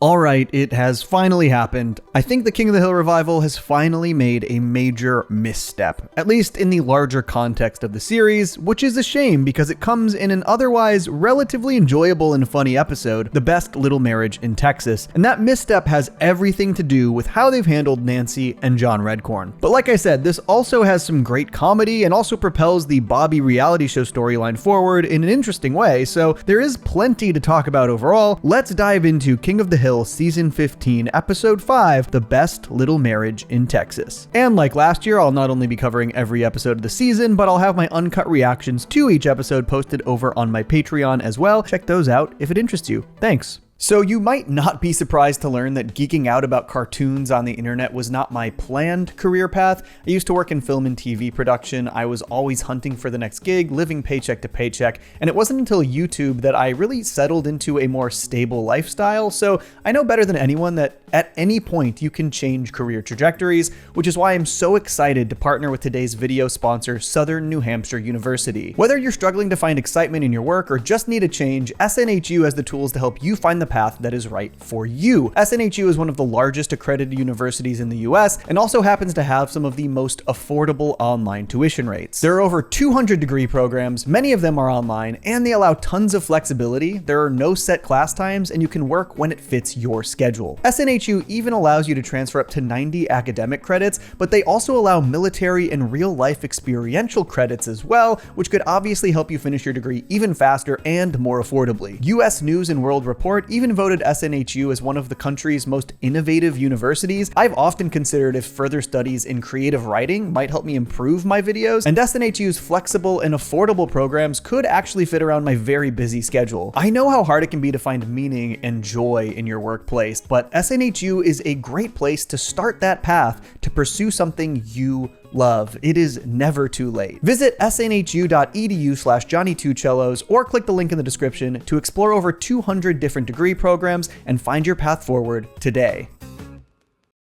Alright, it has finally happened. I think the King of the Hill revival has finally made a major misstep, at least in the larger context of the series, which is a shame because it comes in an otherwise relatively enjoyable and funny episode, The Best Little Marriage in Texas, and that misstep has everything to do with how they've handled Nancy and John Redcorn. But like I said, this also has some great comedy and also propels the Bobby reality show storyline forward in an interesting way, so there is plenty to talk about overall. Let's dive into King of the Hill Season 15, Episode 5, The Best Little Marriage in Texas. And like last year, I'll not only be covering every episode of the season, but I'll have my uncut reactions to each episode posted over on my Patreon as well. Check those out if it interests you. Thanks. So you might not be surprised to learn that geeking out about cartoons on the internet was not my planned career path. I used to work in film and TV production. I was always hunting for the next gig, living paycheck to paycheck, and it wasn't until YouTube that I really settled into a more stable lifestyle. So I know better than anyone that at any point you can change career trajectories, which is why I'm so excited to partner with today's video sponsor, Southern New Hampshire University. Whether you're struggling to find excitement in your work or just need a change, SNHU has the tools to help you find the path that is right for you. SNHU is one of the largest accredited universities in the US and also happens to have some of the most affordable online tuition rates. There are over 200 degree programs, many of them are online, and they allow tons of flexibility. There are no set class times and you can work when it fits your schedule. SNHU even allows you to transfer up to 90 academic credits, but they also allow military and real-life experiential credits as well, which could obviously help you finish your degree even faster and more affordably. US News and World Report even voted SNHU as one of the country's most innovative universities. I've often considered if further studies in creative writing might help me improve my videos, and SNHU's flexible and affordable programs could actually fit around my very busy schedule. I know how hard it can be to find meaning and joy in your workplace, but SNHU is a great place to start that path to pursue something you love. It is never too late. Visit snhu.edu/Johnny2Cellos or click the link in the description to explore over 200 different degree programs and find your path forward today.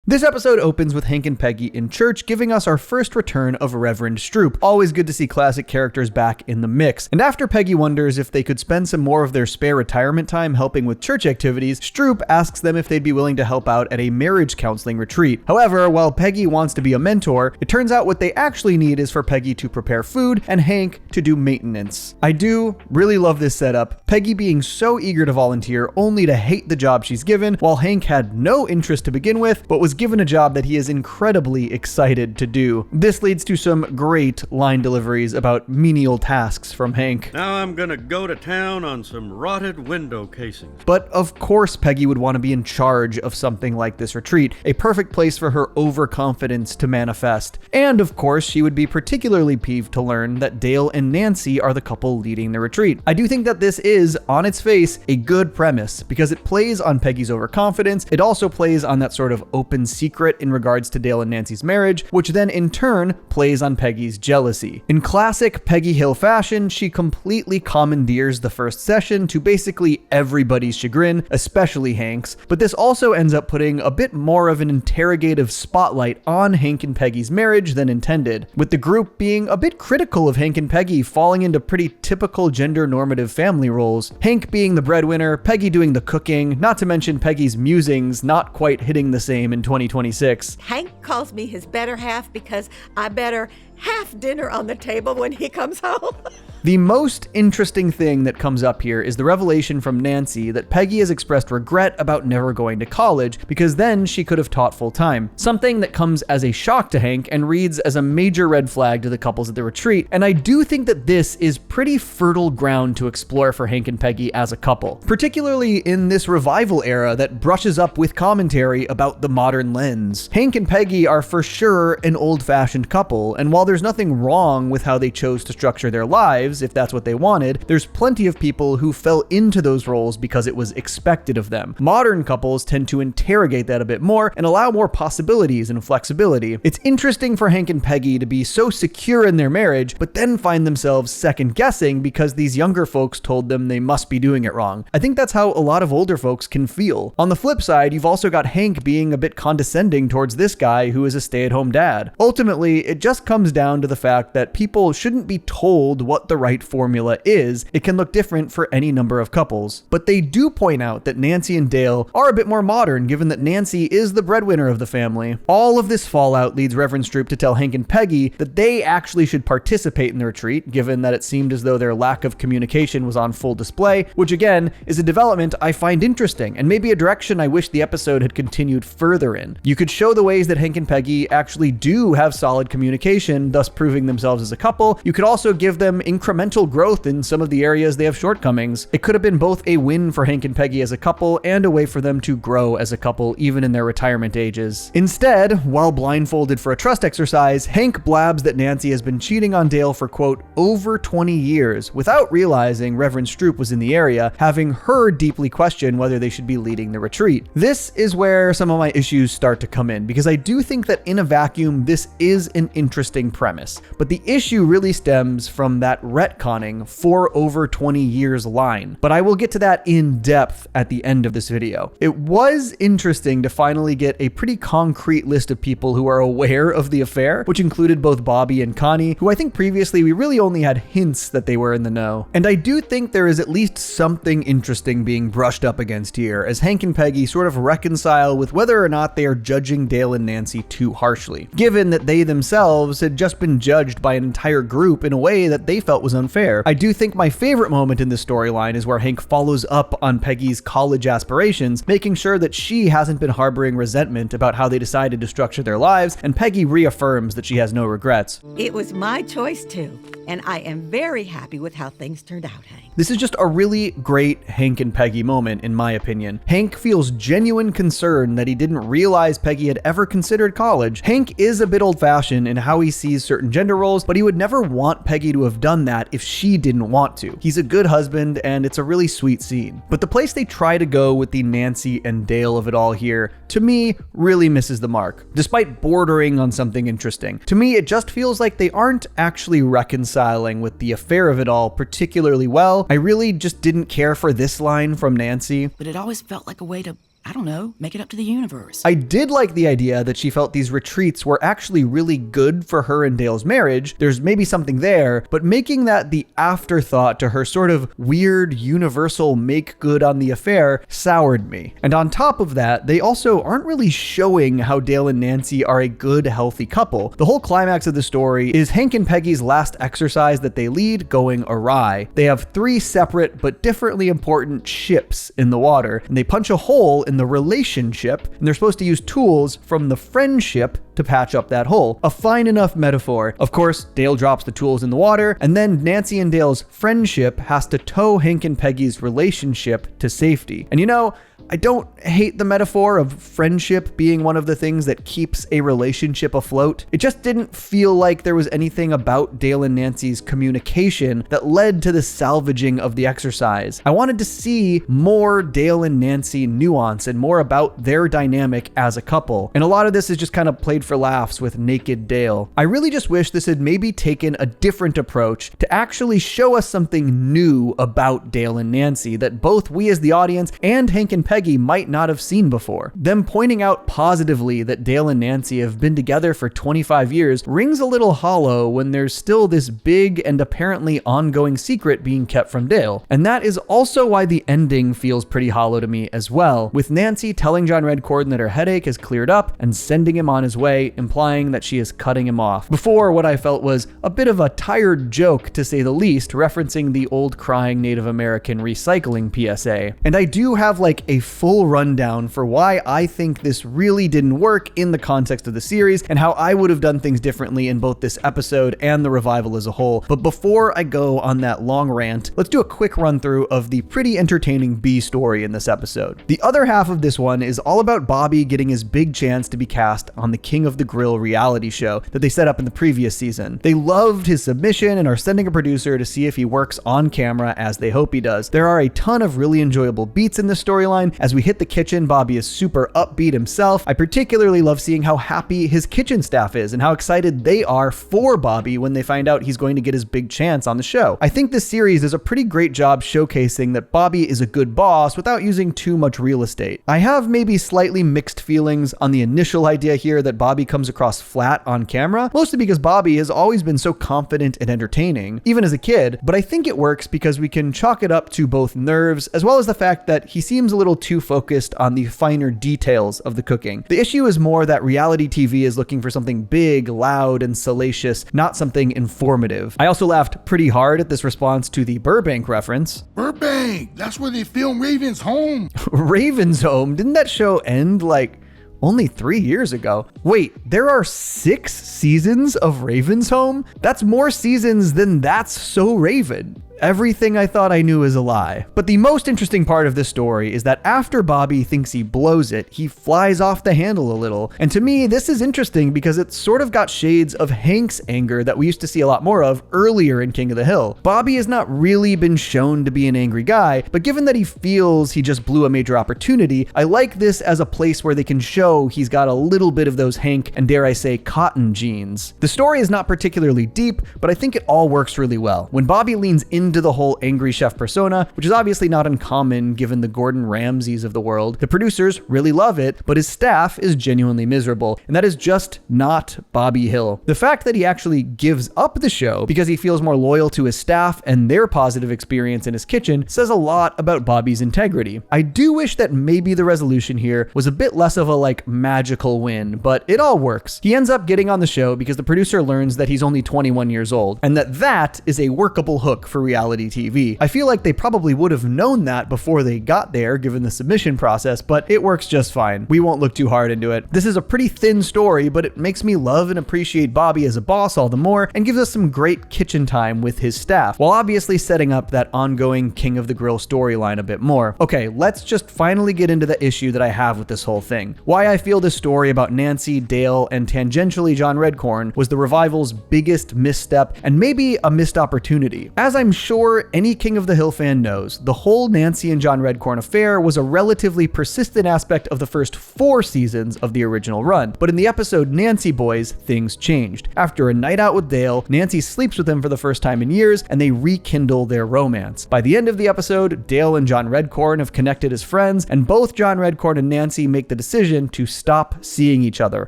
This episode opens with Hank and Peggy in church, giving us our first return of Reverend Stroop. Always good to see classic characters back in the mix. And after Peggy wonders if they could spend some more of their spare retirement time helping with church activities, Stroop asks them if they'd be willing to help out at a marriage counseling retreat. However, while Peggy wants to be a mentor, it turns out what they actually need is for Peggy to prepare food and Hank to do maintenance. I do really love this setup, Peggy being so eager to volunteer only to hate the job she's given, while Hank had no interest to begin with, but was given a job that he is incredibly excited to do. This leads to some great line deliveries about menial tasks from Hank. Now I'm gonna go to town on some rotted window casings. But of course Peggy would want to be in charge of something like this retreat, a perfect place for her overconfidence to manifest. And of course she would be particularly peeved to learn that Dale and Nancy are the couple leading the retreat. I do think that this is, on its face, a good premise because it plays on Peggy's overconfidence. It also plays on that sort of open secret in regards to Dale and Nancy's marriage, which then in turn plays on Peggy's jealousy. In classic Peggy Hill fashion, she completely commandeers the first session to basically everybody's chagrin, especially Hank's, but this also ends up putting a bit more of an interrogative spotlight on Hank and Peggy's marriage than intended, with the group being a bit critical of Hank and Peggy falling into pretty typical gender normative family roles. Hank being the breadwinner, Peggy doing the cooking, not to mention Peggy's musings not quite hitting the same in 2026. Hank calls me his better half because I better have dinner on the table when he comes home. The most interesting thing that comes up here is the revelation from Nancy that Peggy has expressed regret about never going to college because then she could have taught full time. Something that comes as a shock to Hank and reads as a major red flag to the couples at the retreat. And I do think that this is pretty fertile ground to explore for Hank and Peggy as a couple, particularly in this revival era that brushes up with commentary about the modern lens. Hank and Peggy are for sure an old-fashioned couple, and while there's nothing wrong with how they chose to structure their lives, if that's what they wanted, there's plenty of people who fell into those roles because it was expected of them. Modern couples tend to interrogate that a bit more and allow more possibilities and flexibility. It's interesting for Hank and Peggy to be so secure in their marriage, but then find themselves second guessing because these younger folks told them they must be doing it wrong. I think that's how a lot of older folks can feel. On the flip side, you've also got Hank being a bit condescending towards this guy who is a stay-at-home dad. Ultimately, it just comes down to the fact that people shouldn't be told what the right formula is. It can look different for any number of couples. But they do point out that Nancy and Dale are a bit more modern, given that Nancy is the breadwinner of the family. All of this fallout leads Reverend Stroop to tell Hank and Peggy that they actually should participate in the retreat, given that it seemed as though their lack of communication was on full display, which again is a development I find interesting, and maybe a direction I wish the episode had continued further in. You could show the ways that Hank and Peggy actually do have solid communication, thus proving themselves as a couple. You could also give them incremental growth in some of the areas they have shortcomings. It could have been both a win for Hank and Peggy as a couple and a way for them to grow as a couple even in their retirement ages. Instead, while blindfolded for a trust exercise, Hank blabs that Nancy has been cheating on Dale for, quote, over 20 years without realizing Reverend Stroop was in the area, having her deeply question whether they should be leading the retreat. This is where some of my issues start to come in, because I do think that in a vacuum, this is an interesting premise. But the issue really stems from that retconning for over 20 years line. But I will get to that in depth at the end of this video. It was interesting to finally get a pretty concrete list of people who are aware of the affair, which included both Bobby and Connie, who I think previously we really only had hints that they were in the know. And I do think there is at least something interesting being brushed up against here, as Hank and Peggy sort of reconcile with whether or not they are judging Dale and Nancy too harshly, given that they themselves had just been judged by an entire group in a way that they felt was unfair. I do think my favorite moment in this storyline is where Hank follows up on Peggy's college aspirations, making sure that she hasn't been harboring resentment about how they decided to structure their lives, and Peggy reaffirms that she has no regrets. It was my choice too, and I am very happy with how things turned out, Hank. This is just a really great Hank and Peggy moment, in my opinion. Hank feels genuine concern that he didn't realize Peggy had ever considered college. Hank is a bit old-fashioned in how he sees certain gender roles, but he would never want Peggy to have done that if she didn't want to. He's a good husband, and it's a really sweet scene. But the place they try to go with the Nancy and Dale of it all here, to me, really misses the mark, despite bordering on something interesting. To me, it just feels like they aren't actually reconciling with the affair of it all particularly well. I really just didn't care for this line from Nancy. But it always felt like a way to, I don't know, make it up to the universe. I did like the idea that she felt these retreats were actually really good for her and Dale's marriage. There's maybe something there, but making that the afterthought to her sort of weird universal make good on the affair soured me. And on top of that, they also aren't really showing how Dale and Nancy are a good, healthy couple. The whole climax of the story is Hank and Peggy's last exercise that they lead going awry. They have 3 separate but differently important ships in the water, and they punch a hole in the relationship, and they're supposed to use tools from the friendship to patch up that hole. A fine enough metaphor. Of course, Dale drops the tools in the water, and then Nancy and Dale's friendship has to tow Hank and Peggy's relationship to safety. And you know, I don't hate the metaphor of friendship being one of the things that keeps a relationship afloat. It just didn't feel like there was anything about Dale and Nancy's communication that led to the salvaging of the exercise. I wanted to see more Dale and Nancy nuance and more about their dynamic as a couple. And a lot of this is just kind of played for laughs with naked Dale. I really just wish this had maybe taken a different approach to actually show us something new about Dale and Nancy that both we as the audience and Hank and Peggy might not have seen before. Them pointing out positively that Dale and Nancy have been together for 25 years rings a little hollow when there's still this big and apparently ongoing secret being kept from Dale. And that is also why the ending feels pretty hollow to me as well, with Nancy telling John Redcorn that her headache has cleared up and sending him on his way, implying that she is cutting him off. Before, what I felt was a bit of a tired joke, to say the least, referencing the old crying Native American recycling PSA. And I do have like a full rundown for why I think this really didn't work in the context of the series and how I would have done things differently in both this episode and the revival as a whole. But before I go on that long rant, let's do a quick run through of the pretty entertaining B story in this episode. The other half of this one is all about Bobby getting his big chance to be cast on the King of the Grill reality show that they set up in the previous season. They loved his submission and are sending a producer to see if he works on camera as they hope he does. There are a ton of really enjoyable beats in this storyline, As we hit the kitchen, Bobby is super upbeat himself. I particularly love seeing how happy his kitchen staff is and how excited they are for Bobby when they find out he's going to get his big chance on the show. I think this series does a pretty great job showcasing that Bobby is a good boss without using too much real estate. I have maybe slightly mixed feelings on the initial idea here that Bobby comes across flat on camera, mostly because Bobby has always been so confident and entertaining, even as a kid, but I think it works because we can chalk it up to both nerves as well as the fact that he seems a little too focused on the finer details of the cooking. The issue is more that reality TV is looking for something big, loud, and salacious, not something informative. I also laughed pretty hard at this response to the Burbank reference. Burbank! That's where they filmed Raven's Home! Raven's Home? Didn't that show end like only 3 years ago? Wait, there are 6 seasons of Raven's Home? That's more seasons than That's So Raven. Everything I thought I knew is a lie. But the most interesting part of this story is that after Bobby thinks he blows it, he flies off the handle a little. And to me, this is interesting because it's sort of got shades of Hank's anger that we used to see a lot more of earlier in King of the Hill. Bobby has not really been shown to be an angry guy, but given that he feels he just blew a major opportunity, I like this as a place where they can show he's got a little bit of those Hank and, dare I say, Cotton genes. The story is not particularly deep, but I think it all works really well. When Bobby leans into the whole angry chef persona, which is obviously not uncommon given the Gordon Ramsays of the world, the producers really love it, but his staff is genuinely miserable, and that is just not Bobby Hill. The fact that he actually gives up the show because he feels more loyal to his staff and their positive experience in his kitchen says a lot about Bobby's integrity. I do wish that maybe the resolution here was a bit less of a magical win, but it all works. He ends up getting on the show because the producer learns that he's only 21 years old, and that is a workable hook for reality TV. I feel like they probably would have known that before they got there, given the submission process, but it works just fine. We won't look too hard into it. This is a pretty thin story, but it makes me love and appreciate Bobby as a boss all the more, and gives us some great kitchen time with his staff, while obviously setting up that ongoing King of the Grill storyline a bit more. Okay, let's just finally get into the issue that I have with this whole thing. Why I feel this story about Nancy, Dale, and tangentially John Redcorn was the revival's biggest misstep and maybe a missed opportunity. As I'm sure any King of the Hill fan knows, the whole Nancy and John Redcorn affair was a relatively persistent aspect of the first 4 seasons of the original run. But in the episode Nancy Boys, things changed. After a night out with Dale, Nancy sleeps with him for the first time in years, and they rekindle their romance. By the end of the episode, Dale and John Redcorn have connected as friends, and both John Redcorn and Nancy make the decision to stop seeing each other,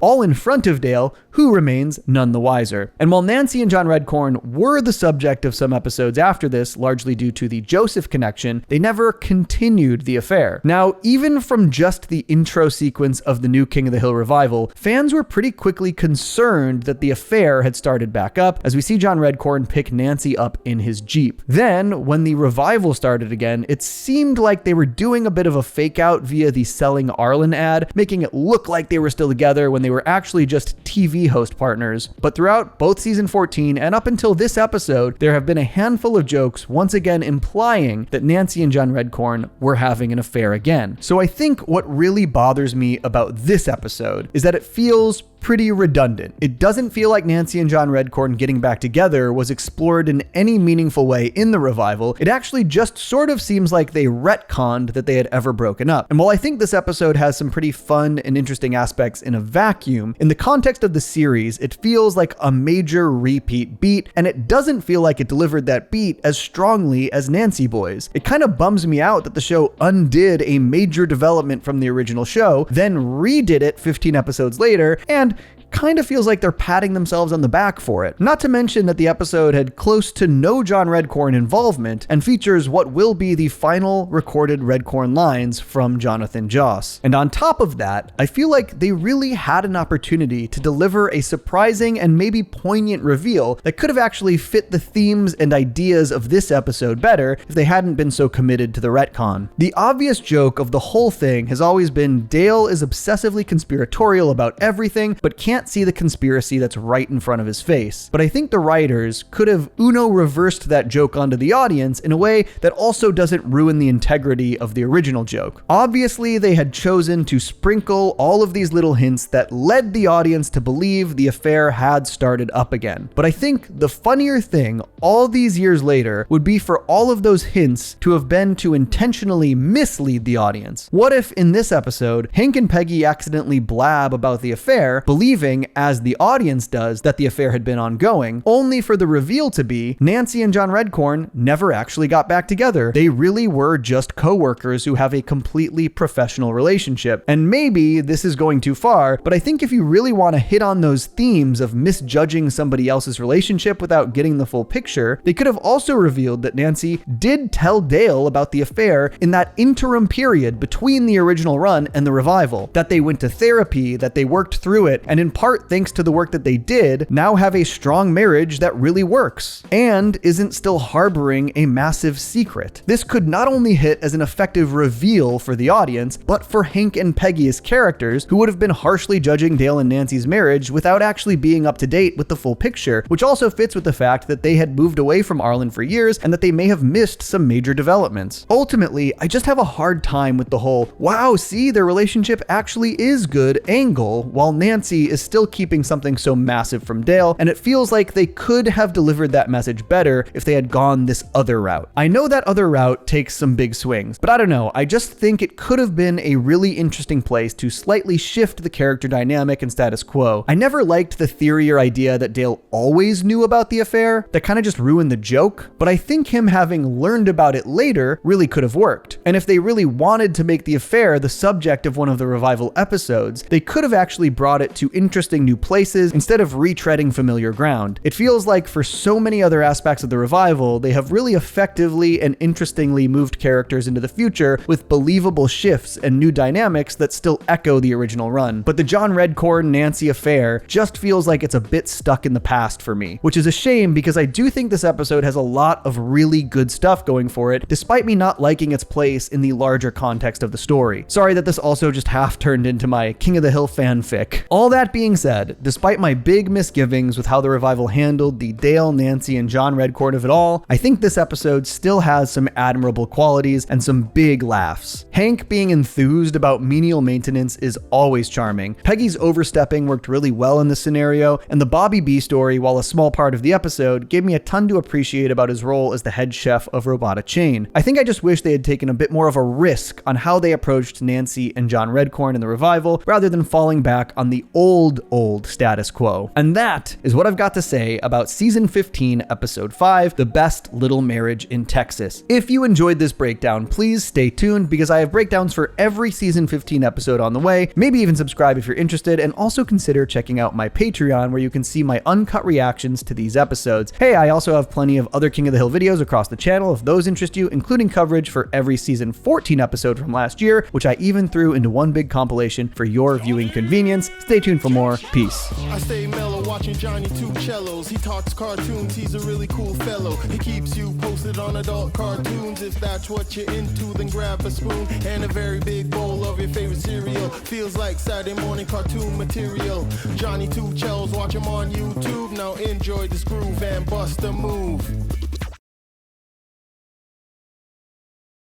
all in front of Dale, who remains none the wiser. And while Nancy and John Redcorn were the subject of some episodes after this, largely due to the Joseph connection, they never continued the affair. Now, even from just the intro sequence of the new King of the Hill revival, fans were pretty quickly concerned that the affair had started back up, as we see John Redcorn pick Nancy up in his Jeep. Then, when the revival started again, it seemed like they were doing a bit of a fake out via the Selling Arlen ad, making it look like they were still together when they were actually just TV host partners. But throughout both season 14 and up until this episode, there have been a handful of jokes once again implying that Nancy and John Redcorn were having an affair again. So I think what really bothers me about this episode is that it feels pretty redundant. It doesn't feel like Nancy and John Redcorn getting back together was explored in any meaningful way in the revival. It actually just sort of seems like they retconned that they had ever broken up. And while I think this episode has some pretty fun and interesting aspects in a vacuum, in the context of the series, it feels like a major repeat beat, and it doesn't feel like it delivered that beat as strongly as Nancy Boys. It kind of bums me out that the show undid a major development from the original show, then redid it 15 episodes later, and kind of feels like they're patting themselves on the back for it. Not to mention that the episode had close to no John Redcorn involvement and features what will be the final recorded Redcorn lines from Jonathan Joss. And on top of that, I feel like they really had an opportunity to deliver a surprising and maybe poignant reveal that could have actually fit the themes and ideas of this episode better if they hadn't been so committed to the retcon. The obvious joke of the whole thing has always been Dale is obsessively conspiratorial about everything, but can't can't see the conspiracy that's right in front of his face. But I think the writers could have reversed that joke onto the audience in a way that also doesn't ruin the integrity of the original joke. Obviously, they had chosen to sprinkle all of these little hints that led the audience to believe the affair had started up again. But I think the funnier thing all these years later would be for all of those hints to have been to intentionally mislead the audience. What if in this episode, Hank and Peggy accidentally blab about the affair, believing, as the audience does, that the affair had been ongoing, only for the reveal to be Nancy and John Redcorn never actually got back together. They really were just co-workers who have a completely professional relationship. And maybe this is going too far, but I think if you really want to hit on those themes of misjudging somebody else's relationship without getting the full picture, they could have also revealed that Nancy did tell Dale about the affair in that interim period between the original run and the revival, that they went to therapy, that they worked through it, and in part thanks to the work that they did, now have a strong marriage that really works, and isn't still harboring a massive secret. This could not only hit as an effective reveal for the audience, but for Hank and Peggy as characters, who would have been harshly judging Dale and Nancy's marriage without actually being up to date with the full picture, which also fits with the fact that they had moved away from Arlen for years and that they may have missed some major developments. Ultimately, I just have a hard time with the whole, wow, see, their relationship actually is good angle, while Nancy is still keeping something so massive from Dale, and it feels like they could have delivered that message better if they had gone this other route. I know that other route takes some big swings, but I don't know, I just think it could have been a really interesting place to slightly shift the character dynamic and status quo. I never liked the theory or idea that Dale always knew about the affair. That kind of just ruined the joke, but I think him having learned about it later really could have worked. And if they really wanted to make the affair the subject of one of the revival episodes, they could have actually brought it to interesting new places instead of retreading familiar ground. It feels like for so many other aspects of the revival, they have really effectively and interestingly moved characters into the future with believable shifts and new dynamics that still echo the original run. But the John Redcorn Nancy affair just feels like it's a bit stuck in the past for me, which is a shame because I do think this episode has a lot of really good stuff going for it, despite me not liking its place in the larger context of the story. Sorry that this also just half turned into my King of the Hill fanfic. All that being said, despite my big misgivings with how the revival handled the Dale, Nancy, and John Redcorn of it all, I think this episode still has some admirable qualities and some big laughs. Hank being enthused about menial maintenance is always charming. Peggy's overstepping worked really well in this scenario, and the Bobby B story, while a small part of the episode, gave me a ton to appreciate about his role as the head chef of Robota Chain. I think I just wish they had taken a bit more of a risk on how they approached Nancy and John Redcorn in the revival, rather than falling back on the old status quo. And that is what I've got to say about Season 15, Episode 5, The Best Little Marriage in Texas. If you enjoyed this breakdown, please stay tuned because I have breakdowns for every Season 15 episode on the way. Maybe even subscribe if you're interested, and also consider checking out my Patreon where you can see my uncut reactions to these episodes. Hey, I also have plenty of other King of the Hill videos across the channel if those interest you, including coverage for every Season 14 episode from last year, which I even threw into one big compilation for your viewing convenience. Stay tuned for more. Peace. I stay mellow watching Johnny two cellos. He talks cartoons, he's a really cool fellow. He keeps you posted on adult cartoons. If that's what you're into, then grab a spoon and a very big bowl of your favorite cereal. Feels like Saturday morning cartoon material. Johnny two cellos, watch him on YouTube. Now enjoy this groove and bust a move.